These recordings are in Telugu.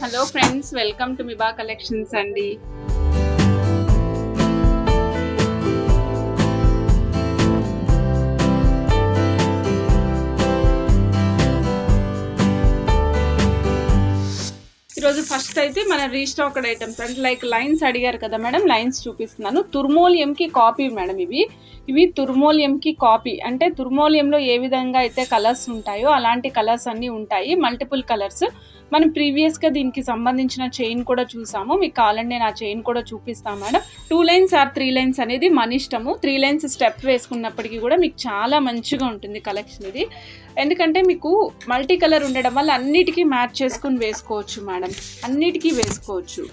Hello friends, welcome to Miba collections అండి. ఈరోజు ఫస్ట్ అయితే మన రీస్టాక్డ్ ఐటమ్స్ అంటే లైక్ లైన్స్ అడిగారు కదా మేడం, లైన్స్ చూపిస్తున్నాను. తుర్మోలియంకి కాపీ మేడం. ఇవి తుర్మోలియంకి కాపీ. అంటే తుర్మోలియంలో ఏ విధంగా అయితే కలర్స్ ఉంటాయో అలాంటి కలర్స్ అన్నీ ఉంటాయి, మల్టిపుల్ కలర్స్. మనం ప్రీవియస్గా దీనికి సంబంధించిన చైన్ కూడా చూసాము. మీకు కావాలంటే నేను ఆ చైన్ కూడా చూపిస్తాను మేడం. 2 లైన్స్ ఆర్ 3 లైన్స్ అనేది మన ఇష్టము. 3 లైన్స్ స్టెప్ వేసుకున్నప్పటికీ కూడా మీకు చాలా మంచిగా ఉంటుంది కలెక్షన్ ఇది. ఎందుకంటే మీకు మల్టీ కలర్ ఉండడం వల్ల అన్నిటికీ మ్యాచ్ చేసుకుని వేసుకోవచ్చు మేడం, అన్నిటికీ వేసుకోవచ్చు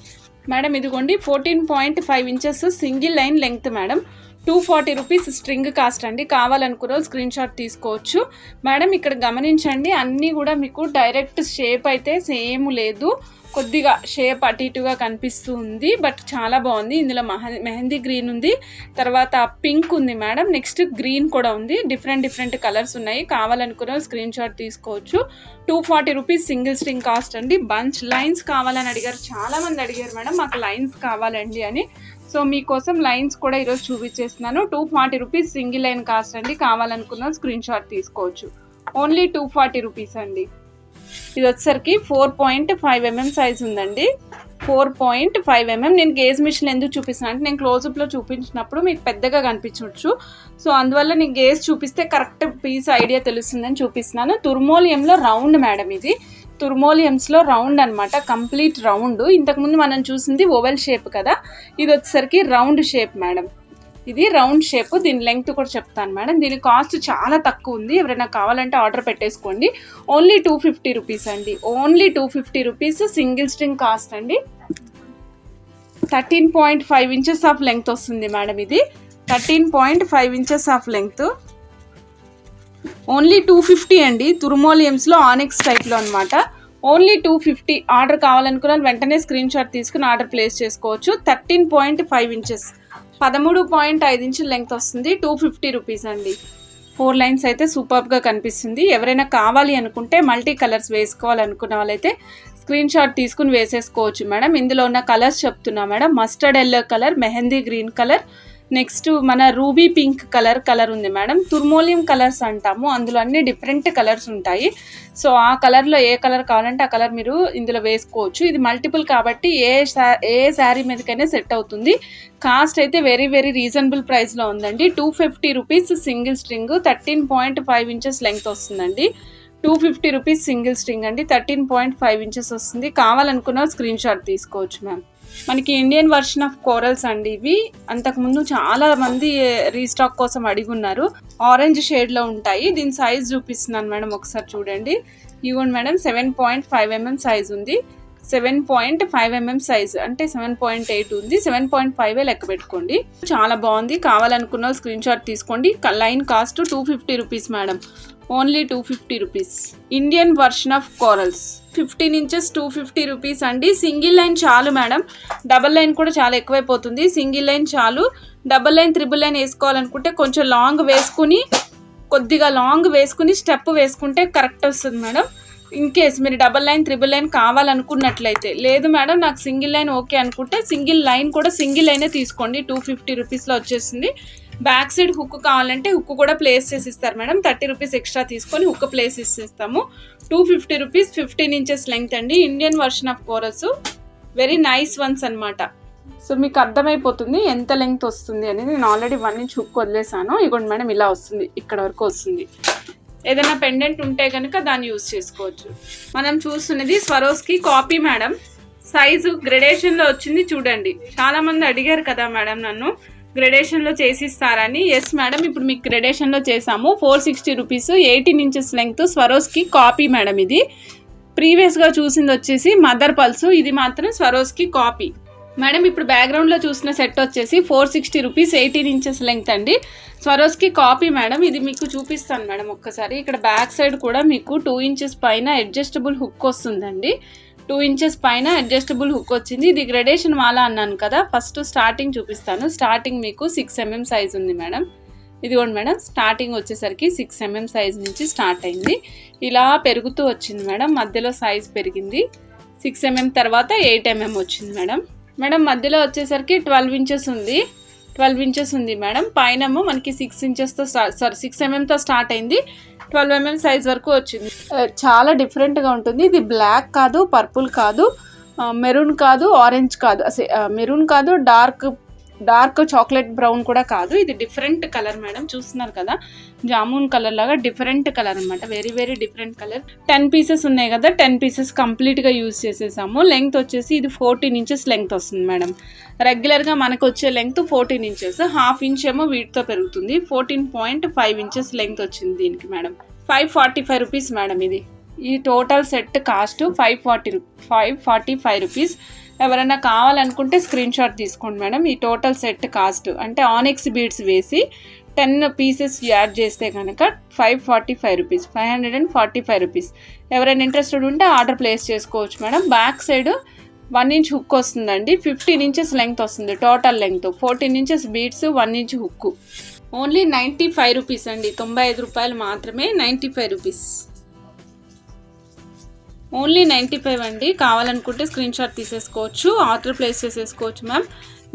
మేడం. ఇదిగోండి 14.5 inches single line length madam. 240 rupees string cost అండి. కావాలనుకున్న స్క్రీన్ షాట్ తీసుకోవచ్చు మేడం. ఇక్కడ గమనించండి, అన్నీ కూడా మీకు డైరెక్ట్ షేప్ అయితే సేమ్ లేదు, కొద్దిగా షేప్ అటు ఇటుగా కనిపిస్తూ ఉంది. బట్ చాలా బాగుంది. ఇందులో మెహందీ గ్రీన్ ఉంది, తర్వాత పింక్ ఉంది మేడం, నెక్స్ట్ గ్రీన్ కూడా ఉంది. డిఫరెంట్ కలర్స్ ఉన్నాయి. కావాలనుకున్న స్క్రీన్ షాట్ తీసుకోవచ్చు. 240 రూపీస్ సింగిల్ స్ట్రింగ్ కాస్ట్ అండి. బంచ్ లైన్స్ కావాలని అడిగారు, చాలామంది అడిగారు మేడం మాకు లైన్స్ కావాలండి అని. సో మీకోసం లైన్స్ కూడా ఈరోజు చూపించేస్తున్నాను. 240 రూపీస్ సింగిల్ లైన్ కాస్ట్ అండి. కావాలనుకున్న స్క్రీన్ షాట్ తీసుకోవచ్చు. ఓన్లీ 240 రూపీస్ అండి. ఇది వచ్చేసరికి 4.5 mm సైజ్ ఉందండి. 4.5 mm. నేను గేజ్ మిషన్ ఎందుకు చూపిస్తున్నాను అంటే నేను క్లోజప్లో చూపించినప్పుడు మీకు పెద్దగా కనిపించవచ్చు. సో అందువల్ల నేను గేజ్ చూపిస్తే కరెక్ట్ పీస్ ఐడియా తెలుస్తుందని చూపిస్తున్నాను. తుర్మోలియంలో రౌండ్ మేడం. ఇది తుర్మోలియమ్స్లో రౌండ్ అనమాట, కంప్లీట్ రౌండ్. ఇంతకుముందు మనం చూసింది ఓవెల్ షేప్ కదా, ఇది వచ్చేసరికి రౌండ్ షేప్ మేడం. ఇది రౌండ్ షేప్. దీని లెంగ్త్ కూడా చెప్తాను మేడం. దీని కాస్ట్ చాలా తక్కువ ఉంది. ఎవరైనా కావాలంటే ఆర్డర్ పెట్టేసుకోండి. ఓన్లీ 250 రూపీస్ అండి. Only 250 rupees single string cost అండి. 13.5 ఇంచెస్ ఆఫ్ లెంగ్త్ వస్తుంది మేడం. ఇది 13.5 ఇంచెస్ ఆఫ్ లెంగ్త్. ఓన్లీ 250 అండి. తుర్మోలియమ్స్లో ఆనిక్స్ టైప్లో అనమాట. ఓన్లీ 250. ఆర్డర్ కావాలనుకున్న వెంటనే స్క్రీన్ షాట్ తీసుకుని ఆర్డర్ ప్లేస్ చేసుకోవచ్చు. 13.5 ఇంచెస్, 13.5 ఇంచుల లెంగ్త్ వస్తుంది. 250 రూపీస్ అండి. 4 లైన్స్ అయితే సూపర్గా కనిపిస్తుంది. ఎవరైనా కావాలి అనుకుంటే మల్టీ కలర్స్ వేసుకోవాలనుకున్న వాళ్ళైతే స్క్రీన్ షాట్ తీసుకుని వేసేసుకోవచ్చు మేడం. ఇందులో ఉన్న కలర్స్ చెప్తున్నా madam. Mustard yellow colour, mehndi green colour, next మన రూబీ పింక్ కలర్ ఉంది మేడం. తుర్మోలియం కలర్స్ అంటాము, అందులో అన్ని డిఫరెంట్ కలర్స్ ఉంటాయి. సో ఆ కలర్లో ఏ కలర్ కావాలంటే ఆ కలర్ మీరు ఇందులో వేసుకోవచ్చు. ఇది మల్టిపుల్ కాబట్టి ఏ శారీ మీదకైనా సెట్ అవుతుంది. కాస్ట్ అయితే వెరీ రీజనబుల్ ప్రైస్లో ఉందండి. 250 rupees single string. 13.5 inches length వస్తుందండి. 250 రూపీస్ సింగిల్ స్ట్రింగ్ అండి. 13.5 ఇంచెస్ వస్తుంది. కావాలనుకున్న స్క్రీన్ షాట్ తీసుకోవచ్చు మ్యామ్. మనకి ఇండియన్ వర్షన్ ఆఫ్ కోరల్స్ అండి. ఇవి అంతకుముందు చాలా మంది రీస్టాక్ కోసం అడిగున్నారు. ఆరెంజ్ షేడ్లో ఉంటాయి. దీని సైజ్ చూపిస్తున్నాను మేడం, ఒకసారి చూడండి. ఇవ్వండి మేడం, 7.5 mm సైజ్ ఉంది. 7.5 mm సైజ్ అంటే 7.8 ఉంది. 7.5 లెక్క పెట్టుకోండి. చాలా బాగుంది. కావాలనుకున్న స్క్రీన్ షాట్ తీసుకోండి. Line cost 250 rupees madam. Only 250 rupees. Indian version of corals 15 inches 250 rupees అండి. సింగిల్ లైన్ చాలు మేడం. డబల్ లైన్ కూడా చాలా ఎక్కువైపోతుంది. సింగిల్ లైన్ చాలు. డబల్ లైన్, త్రిబుల్ లైన్ వేసుకోవాలనుకుంటే కొంచెం కొద్దిగా లాంగ్ వేసుకుని స్టెప్ వేసుకుంటే కరెక్ట్ వస్తుంది మేడం. ఇన్ కేస్ మీరు డబల్ లైన్, త్రిబుల్ లైన్ కావాలనుకున్నట్లయితే. లేదు మేడం నాకు సింగిల్ లైన్ ఓకే అనుకుంటే సింగిల్ లైన్ కూడా సింగిల్ లైనే తీసుకోండి. 250 రూపీస్లో వచ్చేసింది. బ్యాక్ సైడ్ హుక్ కావాలంటే హుక్ కూడా ప్లేస్ చేసి ఇస్తారు మేడం. 30 రూపీస్ ఎక్స్ట్రా తీసుకొని హుక్ ప్లేస్ ఇస్తాము. 250 రూపీస్. 15 ఇంచెస్ లెంగ్త్ అండి. Indian version of corals, very nice once అనమాట. సో మీకు అర్థమైపోతుంది ఎంత లెంగ్త్ వస్తుంది అనేది. నేను ఆల్రెడీ 1 ఇంచ్ హుక్ వదిలేసాను. ఇగోండి మేడం, ఇలా వస్తుంది, ఇక్కడ వరకు వస్తుంది. ఏదైనా పెండెంట్ ఉంటే కనుక దాన్ని యూజ్ చేసుకోవచ్చు. మనం చూస్తున్నది స్వరోస్కి కాపీ మేడం. సైజు గ్రెడేషన్లో వచ్చింది చూడండి. చాలామంది అడిగారు కదా మేడం నన్ను గ్రెడేషన్లో చేసిస్తారని. ఎస్ మేడం, ఇప్పుడు మీకు గ్రెడేషన్లో చేసాము. 460 rupees. 18 inches length. Swarovski copy madam. ఇది ప్రీవియస్గా చూసింది వచ్చేసి మదర్ పల్స్, ఇది మాత్రం స్వరోస్కి కాపీ మేడం. ఇప్పుడు బ్యాక్గ్రౌండ్లో చూసిన సెట్ వచ్చేసి 460 రూపీస్. 18 ఇంచెస్ లెంగ్త్ అండి. Swarovski copy madam. ఇది మీకు చూపిస్తాను మేడం ఒక్కసారి. ఇక్కడ బ్యాక్ సైడ్ కూడా మీకు 2 ఇంచెస్ పైన అడ్జస్టబుల్ హుక్ వస్తుందండి. 2 ఇంచెస్ పైన అడ్జస్టబుల్ హుక్ వచ్చింది. ఇది గ్రెడేషన్ మాలా అన్నాను కదా. ఫస్ట్ స్టార్టింగ్ చూపిస్తాను. స్టార్టింగ్ మీకు 6 mm సైజ్ ఉంది మేడం. ఇదిగోండి మేడం, స్టార్టింగ్ వచ్చేసరికి 6 mm సైజ్ నుంచి స్టార్ట్ అయింది. ఇలా పెరుగుతూ వచ్చింది మేడం. మధ్యలో సైజ్ పెరిగింది. 6 mm తర్వాత 8 mm వచ్చింది మేడం. మేడం మధ్యలో వచ్చేసరికి 12 ఇంచెస్ ఉంది, 12 ఇంచెస్ ఉంది మేడం. పైనము మనకి 6 ఇంచెస్తో 6 mmతో స్టార్ట్ అయింది, 12 mm సైజ్ వరకు వచ్చింది. చాలా డిఫరెంట్గా ఉంటుంది. ఇది బ్లాక్ కాదు, పర్పుల్ కాదు, మెరూన్ కాదు, ఆరెంజ్ కాదు, మెరూన్ కాదు, డార్క్ చాక్లెట్ బ్రౌన్ కూడా కాదు. ఇది డిఫరెంట్ కలర్ మేడం. చూస్తున్నారు కదా, జామున్ కలర్ లాగా డిఫరెంట్ కలర్ అనమాట. Very very different colour. 10 pieces ఉన్నాయి కదా, 10 పీసెస్ కంప్లీట్గా యూజ్ చేసేసాము. లెంగ్త్ వచ్చేసి ఇది 14 ఇంచెస్ లెంగ్త్ వస్తుంది మేడం. రెగ్యులర్గా మనకు వచ్చే లెంగ్త్ 14 ఇంచెస్, హాఫ్ ఇంచ్ ఏమో వీటితో పెరుగుతుంది. 14.5 ఇంచెస్ లెంగ్త్ వచ్చింది దీనికి మేడం. 545 rupees madam. ఇది ఈ టోటల్ సెట్ కాస్ట్ 545 రూపీస్. ఎవరైనా కావాలనుకుంటే స్క్రీన్ షాట్ తీసుకోండి మేడం. ఈ టోటల్ సెట్ కాస్ట్ అంటే ఆనిక్స్ బీడ్స్ వేసి 10 పీసెస్ యాడ్ చేస్తే కనుక 545 రూపీస్, 545 రూపీస్. ఎవరైనా ఇంట్రెస్టెడ్ ఉంటే ఆర్డర్ ప్లేస్ చేసుకోవచ్చు madam. Back side 1 inch hook వస్తుందండి. 15 ఇంచెస్ లెంగ్త్ వస్తుంది total length. 14 inches beads, 1 inch hook. Only 95 rupees అండి. 95 రూపాయలు మాత్రమే. 95 రూపీస్, ఓన్లీ 95 అండి. కావాలనుకుంటే స్క్రీన్ షాట్ తీసేసుకోవచ్చు, ఆర్డర్ ప్లేస్ చేసేసుకోవచ్చు మ్యామ్.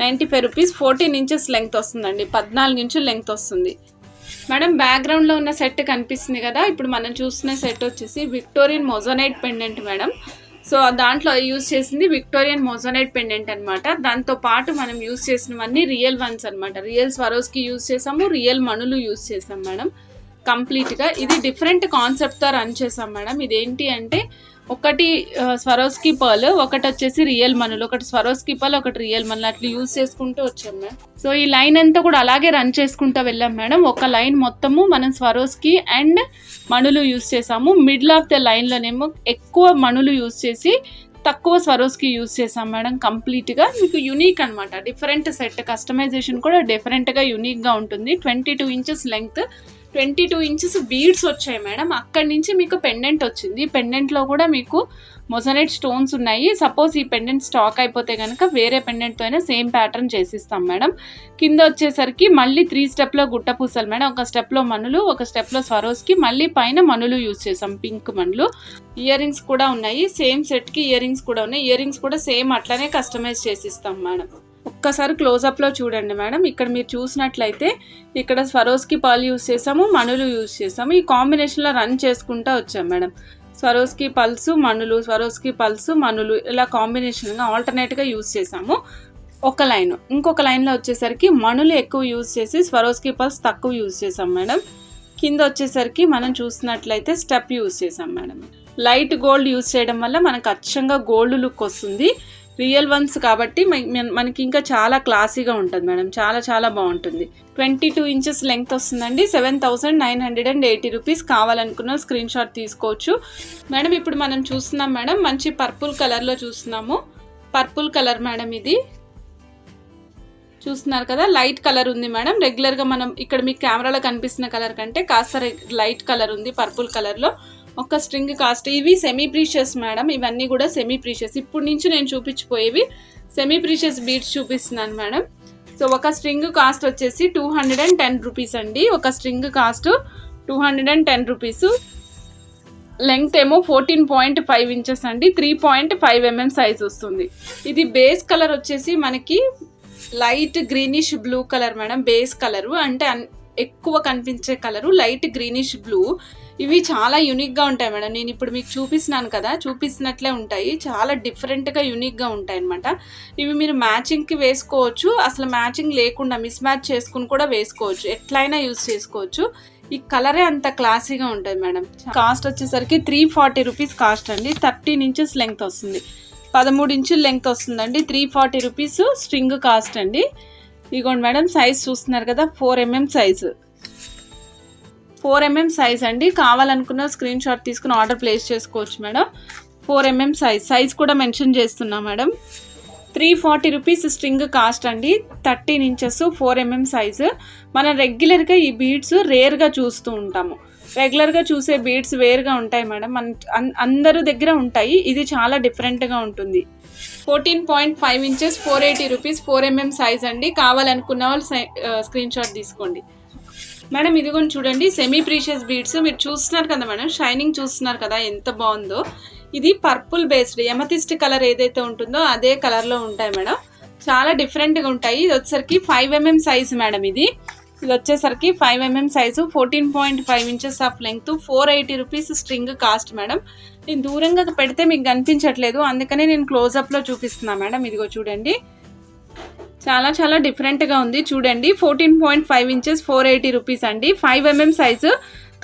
95 రూపీస్. 14 ఇంచెస్ లెంగ్త్ వస్తుందండి, 14 ఇంచుల లెంగ్త్ వస్తుంది మేడం. బ్యాక్గ్రౌండ్లో ఉన్న సెట్ కనిపిస్తుంది కదా, ఇప్పుడు మనం చూస్తున్న సెట్ వచ్చేసి విక్టోరియన్ మోజోనైట్ పెండెంట్ మేడం. సో దాంట్లో యూజ్ చేసింది విక్టోరియన్ మోజోనైట్ పెండెంట్ అనమాట. దాంతో పాటు మనం యూజ్ చేసినవన్నీ రియల్ వన్స్ అనమాట. రియల్ స్వరోస్కి యూజ్ చేసాము, రియల్ మణులు యూజ్ చేసాం మేడం కంప్లీట్గా. ఇది డిఫరెంట్ కాన్సెప్ట్తో రన్ చేసాం మేడం. ఇదేంటి అంటే ఒకటి స్వరోస్కి పర్ల్, ఒకటి వచ్చేసి రియల్ మనులు, ఒకటి స్వరోస్కి పర్ల్, ఒకటి రియల్ మనులు, అట్లా యూజ్ చేసుకుంటూ వచ్చాం మేడం. సో ఈ లైన్ అంతా కూడా అలాగే రన్ చేసుకుంటూ వెళ్ళాం మేడం. ఒక లైన్ మొత్తము మనం స్వరోస్కి అండ్ మణులు యూజ్ చేసాము. మిడిల్ ఆఫ్ ద లైన్లోనేమో ఎక్కువ మణులు యూజ్ చేసి తక్కువ స్వరోస్కి యూజ్ చేసాం మేడం. కంప్లీట్గా మీకు యూనిక్ అనమాట. డిఫరెంట్ సెట్, కస్టమైజేషన్ కూడా డిఫరెంట్గా యూనిక్గా ఉంటుంది. 22 ఇంచెస్ లెంగ్త్, 22 ఇంచెస్ బీడ్స్ వచ్చాయి మేడం. అక్కడి నుంచి మీకు పెండెంట్ వచ్చింది. పెండెంట్లో కూడా మీకు మొజనైట్ స్టోన్స్ ఉన్నాయి. సపోజ్ ఈ పెండెంట్ స్టాక్ అయిపోతే కనుక వేరే పెండెంట్తో అయినా సేమ్ ప్యాటర్న్ చేసిస్తాం మేడం. కింద వచ్చేసరికి మళ్ళీ 3 స్టెప్లో గుట్ట పూసలు మేడం. ఒక స్టెప్లో మనులు, ఒక స్టెప్లో స్వరోస్కి, మళ్ళీ పైన మనులు యూజ్ చేసాం, పింక్ మనులు. ఇయర్ రింగ్స్ కూడా ఉన్నాయి, సేమ్ సెట్కి ఇయర్ రింగ్స్ కూడా ఉన్నాయి. ఇయర్ రింగ్స్ కూడా సేమ్ అట్లనే కస్టమైజ్ చేసిస్తాం మేడం. ఒక్కసారి క్లోజప్లో చూడండి మేడం. ఇక్కడ మీరు చూసినట్లయితే ఇక్కడ స్వరోస్కి పర్ల్ యూజ్ చేసాము, మణులు యూజ్ చేసాము. ఈ కాంబినేషన్లో రన్ చేసుకుంటూ వచ్చాం మేడం. స్వరోస్కి పల్సు మణులు, స్వరోస్కి పల్సు మణులు, ఇలా కాంబినేషన్గా ఆల్టర్నేట్గా యూజ్ చేసాము. ఒక లైన్, ఇంకొక లైన్లో వచ్చేసరికి మణులు ఎక్కువ యూజ్ చేసి స్వరోస్కి పల్స్ తక్కువ యూజ్ చేసాం మేడం. కింద వచ్చేసరికి మనం చూసినట్లయితే స్టెప్ యూజ్ చేసాం మేడం. లైట్ గోల్డ్ యూజ్ చేయడం వల్ల మనకు అచ్చంగా గోల్డ్ లుక్ వస్తుంది. రియల్ వన్స్ కాబట్టి మనకి ఇంకా చాలా క్లాసీగా ఉంటుంది మేడం. చాలా చాలా బాగుంటుంది. 22 ఇంచెస్ లెంగ్త్ వస్తుందండి. 7,980 రూపీస్. కావాలనుకున్న స్క్రీన్ షాట్ తీసుకోవచ్చు మేడం. ఇప్పుడు మనం చూస్తున్నాం మేడం, మంచి పర్పుల్ కలర్లో చూస్తున్నాము. Purple colour madam. ఇది చూస్తున్నారు కదా, లైట్ కలర్ ఉంది మేడం. రెగ్యులర్గా మనం ఇక్కడ మీకు కెమెరాలో కనిపిస్తున్న కలర్ కంటే కాస్త లైట్ కలర్ ఉంది పర్పుల్ కలర్లో. ఒక స్ట్రింగ్ కాస్ట్, ఇవి సెమీ ప్రీషియస్ మేడం. ఇవన్నీ కూడా సెమీ ప్రీషియస్. ఇప్పుడు నుంచి నేను చూపించిపోయేవి సెమీ ప్రీషియస్ బీడ్స్ చూపిస్తున్నాను మేడం. సో ఒక స్ట్రింగ్ కాస్ట్ వచ్చేసి 210 రూపీస్ అండి. ఒక స్ట్రింగ్ కాస్ట్ 210 రూపీస్. లెంగ్త్ ఏమో 14.5 ఇంచెస్ అండి. 3.5 mm సైజ్ వస్తుంది. ఇది బేస్ కలర్ వచ్చేసి మనకి light greenish blue colour madam. Base colour అంటే ఎక్కువ కనిపించే కలరు లైట్ గ్రీనిష్ బ్లూ. ఇవి చాలా యూనిక్గా ఉంటాయి మేడం. నేను ఇప్పుడు మీకు చూపిస్తున్నాను కదా, చూపిస్తున్నట్లే ఉంటాయి. చాలా డిఫరెంట్గా యూనిక్గా ఉంటాయి అనమాట. ఇవి మీరు మ్యాచింగ్కి వేసుకోవచ్చు, అసలు మ్యాచింగ్ లేకుండా మిస్ మ్యాచ్ చేసుకుని కూడా వేసుకోవచ్చు, ఎట్లయినా యూజ్ చేసుకోవచ్చు. ఈ కలరే అంత క్లాసీగా ఉంటుంది మేడం. కాస్ట్ వచ్చేసరికి 340 రూపీస్ కాస్ట్ అండి. 13 ఇంచెస్ లెంగ్త్ వస్తుంది, 13 ఇంచుల లెంగ్త్ వస్తుందండి. 340 రూపీస్ స్ట్రింగ్ కాస్ట్ అండి. ఇదిగోండి మేడం, సైజ్ చూస్తున్నారు కదా, 4 mm సైజు, 4 mm సైజ్ అండి. కావాలనుకున్న స్క్రీన్ షాట్ తీసుకుని ఆర్డర్ ప్లేస్ చేసుకోవచ్చు మేడం. 4 mm సైజ్ కూడా మెన్షన్ చేస్తున్నా మేడం. 340 రూపీస్ స్ట్రింగ్ కాస్ట్ అండి. 13 ఇంచెస్ 4 mm సైజు. మనం రెగ్యులర్గా ఈ బీడ్స్ రేర్గా చూస్తూ ఉంటాము. రెగ్యులర్గా చూసే బీడ్స్ వేరుగా ఉంటాయి మేడం, అందరి దగ్గర ఉంటాయి. ఇది చాలా డిఫరెంట్గా ఉంటుంది. 14.5 ఇంచెస్ 480 రూపీస్ 4 mm సైజ్ అండి. కావాలనుకున్న వాళ్ళు స్క్రీన్ షాట్ తీసుకోండి మేడం. ఇదిగోని చూడండి, సెమీ ప్రీషియస్ బీడ్స్ మీరు చూస్తున్నారు కదా మేడం, షైనింగ్ చూస్తున్నారు కదా ఎంత బాగుందో. ఇది పర్పుల్ బేస్డ్ ఎమతిస్ట్ కలర్ ఏదైతే ఉంటుందో అదే కలర్లో ఉంటాయి మేడం. చాలా డిఫరెంట్గా ఉంటాయి. ఇది వచ్చేసరికి 5 mm సైజ్ మేడం. ఇది వచ్చేసరికి 5 mm size, 14.5 inches of length, 480 rupees string cost madam. నేను దూరంగా పెడితే మీకు కనిపించట్లేదు, అందుకనే నేను క్లోజప్లో చూపిస్తున్నా మేడం. ఇదిగో చూడండి, చాలా చాలా డిఫరెంట్గా ఉంది చూడండి. 14.5 inches, 480 రూపీస్ అండి. 5 mm సైజు.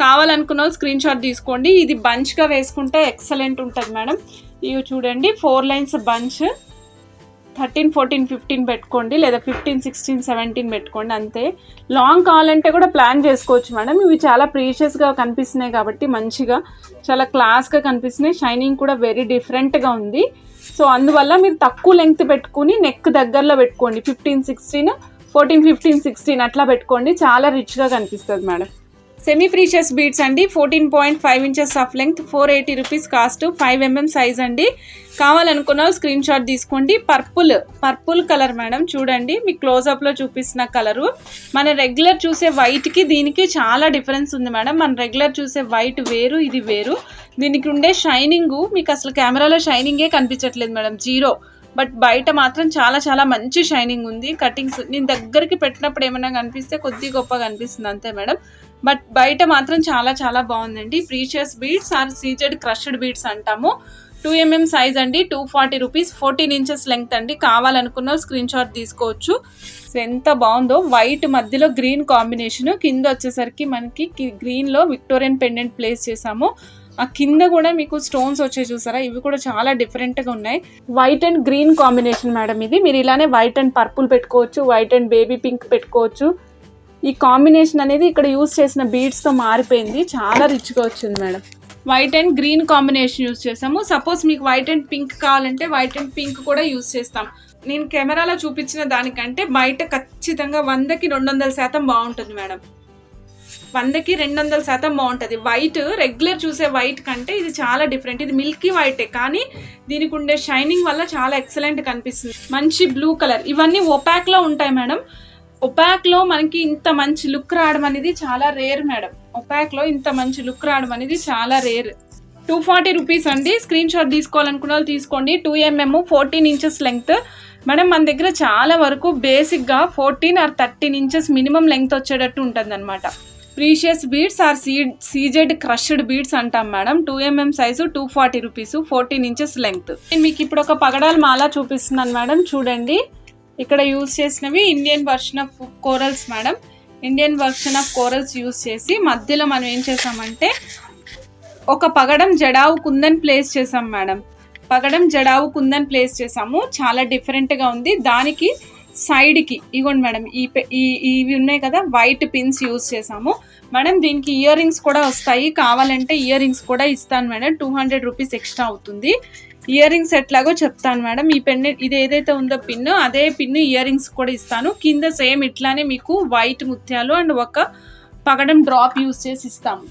కావాలనుకున్న స్క్రీన్ షాట్ తీసుకోండి. ఇది బంచ్గా వేసుకుంటే ఎక్సలెంట్ ఉంటుంది మేడం. ఇవి చూడండి, 4 lines బంచ్. 13, 14, 15 పెట్టుకోండి, లేదా 15, 16, 17 పెట్టుకోండి అంతే. లాంగ్ కావాలంటే కూడా ప్లాన్ చేసుకోవచ్చు మేడం. ఇవి చాలా ప్రీషియస్గా కనిపిస్తున్నాయి కాబట్టి మంచిగా చాలా క్లాస్గా కనిపిస్తున్నాయి. షైనింగ్ కూడా వెరీ డిఫరెంట్గా ఉంది. సో అందువల్ల మీరు తక్కువ లెంగ్త్ పెట్టుకుని నెక్ దగ్గరలో పెట్టుకోండి. 15, 16, 14, 15, 16 అట్లా పెట్టుకోండి, చాలా రిచ్గా కనిపిస్తుంది మేడం. సెమీ ప్రీషియస్ బీడ్స్ అండి. 14.5 inches of length, 480 rupees cost, 5 mm size అండి. కావాలనుకున్న స్క్రీన్ షాట్ తీసుకోండి. Purple colour madam. చూడండి, మీకు క్లోజప్లో చూపిస్తున్న కలరు. మన రెగ్యులర్ చూసే వైట్కి దీనికి చాలా డిఫరెన్స్ ఉంది మేడం. మన రెగ్యులర్ చూసే వైట్ వేరు, ఇది వేరు. దీనికి ఉండే షైనింగు మీకు అసలు కెమెరాలో షైనింగే కనిపించట్లేదు మేడం, జీరో. బట్ బయట మాత్రం చాలా చాలా మంచి షైనింగ్ ఉంది. కటింగ్స్ నేను దగ్గరికి పెట్టినప్పుడు ఏమైనా కనిపిస్తే కొద్ది గొప్ప కనిపిస్తుంది అంతే మేడం. బట్ బయట మాత్రం చాలా చాలా బాగుందండి. Precious beads or CZ crushed beads అంటాము. 2 mm సైజ్ అండి, 240 రూపీస్, 14 inches లెంగ్త్ అండి. కావాలనుకున్న స్క్రీన్ షాట్ తీసుకోవచ్చు. సో ఎంత బాగుందో, వైట్ మధ్యలో గ్రీన్ కాంబినేషన్. కింద వచ్చేసరికి మనకి గ్రీన్లో విక్టోరియన్ పెండెంట్ ప్లేస్ చేసాము. ఆ కింద కూడా మీకు స్టోన్స్ వచ్చే చూసారా, ఇవి కూడా చాలా డిఫరెంట్గా ఉన్నాయి. White and green combination madam ఇది. మీరు ఇలానే వైట్ అండ్ పర్పుల్ పెట్టుకోవచ్చు, వైట్ అండ్ బేబీ పింక్ పెట్టుకోవచ్చు. ఈ కాంబినేషన్ అనేది ఇక్కడ యూస్ చేసిన బీడ్స్తో మారిపోయింది, చాలా రిచ్గా వచ్చింది madam. White and green combination use చేసాము. సపోజ్ మీకు వైట్ అండ్ పింక్ కావాలంటే వైట్ అండ్ పింక్ కూడా యూస్ చేస్తాం. నేను కెమెరాలో చూపించిన దానికంటే బయట ఖచ్చితంగా 100కి 200% బాగుంటుంది మేడం. 100కి 200% బాగుంటుంది. వైట్ రెగ్యులర్ చూసే వైట్ కంటే ఇది చాలా డిఫరెంట్. ఇది మిల్కీ వైటే, కానీ దీనికి ఉండే షైనింగ్ వల్ల చాలా ఎక్సలెంట్ కనిపిస్తుంది. మంచి బ్లూ కలర్. ఇవన్నీ ఒపాక్లో ఉంటాయి మేడం. ఒపాక్లో మనకి ఇంత మంచి లుక్ రావడం అనేది చాలా రేర్ మేడం. ఒపాక్లో ఇంత మంచి లుక్ రావడం అనేది చాలా రేర్. 240 రూపీస్ అండి. స్క్రీన్ షాట్ తీసుకోవాలనుకున్న వాళ్ళు తీసుకోండి. 2 mm, 14 inches లెంగ్త్ మేడం. మన దగ్గర చాలా వరకు బేసిక్గా 14 or 13 inches మినిమం లెంగ్త్ వచ్చేటట్టు ఉంటుంది అనమాట. Precious beads or CZ crushed beads అంటాం madam. 2 mm size, 240 rupees, 14 inches length. మీకు ఇప్పుడు ఒక పగడాల మాల చూపిస్తున్నాను మేడం. చూడండి, ఇక్కడ యూజ్ చేసినవి Indian version of corals madam. Indian version of corals use చేసి మధ్యలో మనం ఏం చేసామంటే ఒక పగడం జడావు కుందన్ ప్లేస్ చేసాం మేడం. పగడం జడావు కుందన్ ప్లేస్ చేసాము, చాలా డిఫరెంట్గా ఉంది. దానికి సైడ్కి ఇగోండి మేడం, ఇవి ఉన్నాయి కదా, వైట్ పిన్స్ యూజ్ చేసాము మేడం. దీనికి ఇయర్ రింగ్స్ కూడా వస్తాయి, కావాలంటే ఇయర్ రింగ్స్ కూడా ఇస్తాను మేడం. 200 రూపీస్ ఎక్స్ట్రా అవుతుంది. ఇయర్ రింగ్స్ ఎట్లాగో చెప్తాను మేడం. ఈ పెండెంట్ ఇది ఏదైతే ఉందో పిన్, అదే పిన్ ఇయర్ రింగ్స్ కూడా ఇస్తాను. కింద సేమ్ ఇట్లానే మీకు వైట్ ముత్యాలు అండ్ ఒక పగడం డ్రాప్ యూజ్ చేసి ఇస్తాము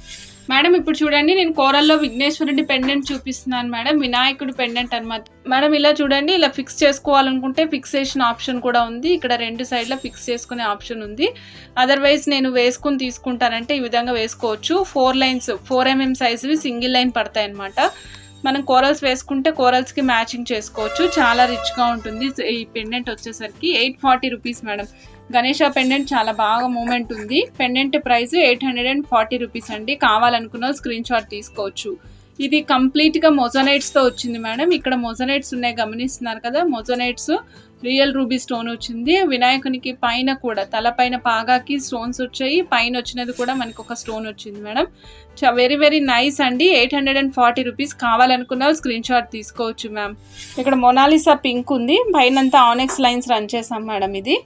మేడం. ఇప్పుడు చూడండి, నేను కోరల్లో విఘ్నేశ్వరుడి పెండెంట్ చూపిస్తున్నాను మేడం. వినాయకుడి పెండెంట్ అనమాట మేడం. ఇలా చూడండి, ఇలా ఫిక్స్ చేసుకోవాలనుకుంటే ఫిక్సేషన్ ఆప్షన్ కూడా ఉంది. ఇక్కడ 2 సైడ్ల ఫిక్స్ చేసుకునే ఆప్షన్ ఉంది. అదర్వైజ్ నేను వేసుకుని తీసుకుంటానంటే ఈ విధంగా వేసుకోవచ్చు. 4 lines, 4 mm సైజువి సింగిల్ లైన్ పడతాయి అనమాట. మనం కోరల్స్ వేసుకుంటే కోరల్స్కి మ్యాచింగ్ చేసుకోవచ్చు, చాలా రిచ్గా ఉంటుంది. ఈ పెండెంట్ వచ్చేసరికి 840 రూపీస్ మేడం. గణేష పెండెంట్ చాలా బాగా మూమెంట్ ఉంది. పెండెంట్ ప్రైస్ 840 రూపీస్ అండి. కావాలనుకున్న స్క్రీన్ షాట్ తీసుకోవచ్చు. ఇది కంప్లీట్గా మొజోనైట్స్తో వచ్చింది మేడం. ఇక్కడ మొజోనైట్స్ ఉన్నాయి, గమనిస్తున్నారు కదా. మొజోనైట్స్ రియల్ రూబీ స్టోన్ వచ్చింది. వినాయకునికి పైన కూడా తలపైన పాగాకి స్టోన్స్ వచ్చాయి, పైన వచ్చినది కూడా మనకు ఒక స్టోన్ వచ్చింది మేడం. వెరీ వెరీ నైస్ అండి. 840 రూపీస్. కావాలనుకున్న స్క్రీన్ షాట్ తీసుకోవచ్చు మ్యామ్. ఇక్కడ మొనాలిసా పింక్ ఉంది, పైనంతా ఆనెక్స్ లైన్స్ రన్ చేసాం మేడం. ఇది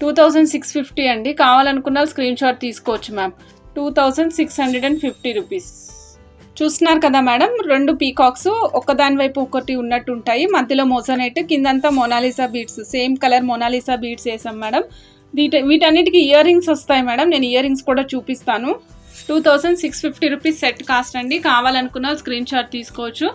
2650 అండి. కావాలనుకున్న స్క్రీన్ షాట్ తీసుకోవచ్చు మ్యామ్. 2650 రూపీస్. చూస్తున్నారు కదా మేడం, 2 పీకాక్స్ ఒకదాని వైపు ఒకటి ఉన్నట్టు ఉంటాయి. మధ్యలో మొజోనైట్, కిందంతా Mona Lisa beads, same colour Mona Lisa beads వేసాం మేడం. వీటన్నిటికీ ఇయర్ రింగ్స్ వస్తాయి మేడం. నేను ఇయర్ రింగ్స్ కూడా చూపిస్తాను. 2650 రూపీస్ సెట్ కాస్ట్ అండి. కావాలనుకున్న స్క్రీన్ షాట్ తీసుకోవచ్చు.